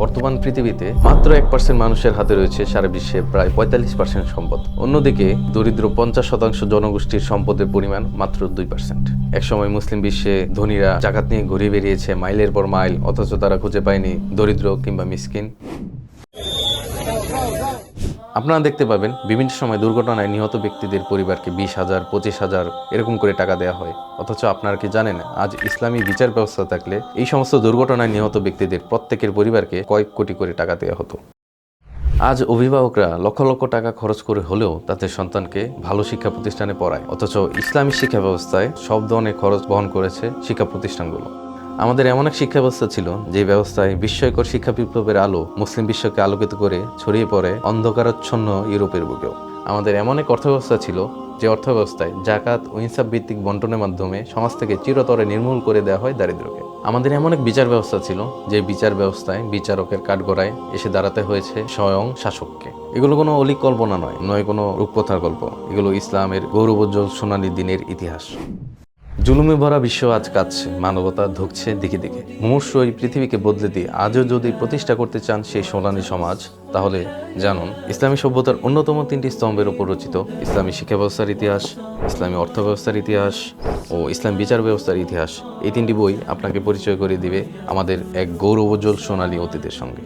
বর্তমান পৃথিবীতে মাত্র 1% মানুষের হাতে রয়েছে সারা বিশ্বে প্রায় 45% সম্পদ। অন্যদিকে দরিদ্র 50% জনগোষ্ঠীর সম্পদের পরিমাণ মাত্র 2%। একসময় মুসলিম বিশ্বে ধনীরা জাকাত নিয়ে ঘুরে বেরিয়েছে মাইলের পর মাইল, অথচ তারা খুঁজে পায়নি দরিদ্র কিংবা মিসকিন। আপনারা দেখতে পাবেন বিভিন্ন সময় দুর্ঘটনায় নিহত ব্যক্তিদের পরিবারকে 20,000, 25,000 এরকম করে টাকা দেওয়া হয়। অথচ আপনারা কি জানেন, আজ ইসলামী বিচার ব্যবস্থা থাকলে এই সমস্ত দুর্ঘটনায় নিহত ব্যক্তিদের প্রত্যেকের পরিবারকে কয়েক কোটি করে টাকা দেওয়া হতো। আজ অভিভাবকরা লক্ষ লক্ষ টাকা খরচ করে হলেও তাদের সন্তানকে ভালো শিক্ষা প্রতিষ্ঠানে পড়ায়, অথচ ইসলামী শিক্ষা ব্যবস্থায় সব ধরনের খরচ বহন করেছে শিক্ষা প্রতিষ্ঠানগুলো। আমাদের এমন এক শিক্ষা ব্যবস্থা ছিল যে ব্যবস্থায় বিস্ময়কর শিক্ষা বিপ্লবের আলো মুসলিম বিশ্বকে আলোকিত করে ছড়িয়ে পড়ে অন্ধকারাচ্ছন্ন ইউরোপের বুকেও। আমাদের এমন এক অর্থব্যবস্থা ছিল যে অর্থব্যবস্থায় জাকাত ও ইনসাফ ভিত্তিক বন্টনের মাধ্যমে সমাজ থেকে চিরতরে নির্মূল করে দেওয়া হয় দারিদ্র্যকে। আমাদের এমন এক বিচার ব্যবস্থা ছিল যে বিচার ব্যবস্থায় বিচারকের কাঠগড়ায় এসে দাঁড়াতে হয়েছে স্বয়ং শাসককে। এগুলো কোনো অলিক কল্পনা নয় কোনো রূপকথার গল্প, এগুলো ইসলামের গৌরবোজ্জ্বল সোনালী দিনের ইতিহাস। জুলুমে ভরা বিশ্ব আজ কাঁদছে, মানবতা ধুঁকছে দিকে দিকে। মুমূর্ষু এই পৃথিবীকে বদলে দিয়ে আজও যদি প্রতিষ্ঠা করতে চান সেই সোনালী সমাজ, তাহলে জানুন ইসলামী সভ্যতার অন্যতম 3টি স্তম্ভের উপর রচিত ইসলামী শিক্ষা ব্যবস্থার ইতিহাস, ইসলামী অর্থ ব্যবস্থার ইতিহাস ও ইসলাম বিচার ব্যবস্থার ইতিহাস। এই 3টি বই আপনাকে পরিচয় করে দিবে আমাদের এক গৌরবোজ্জ্বল সোনালী অতীতের সঙ্গে।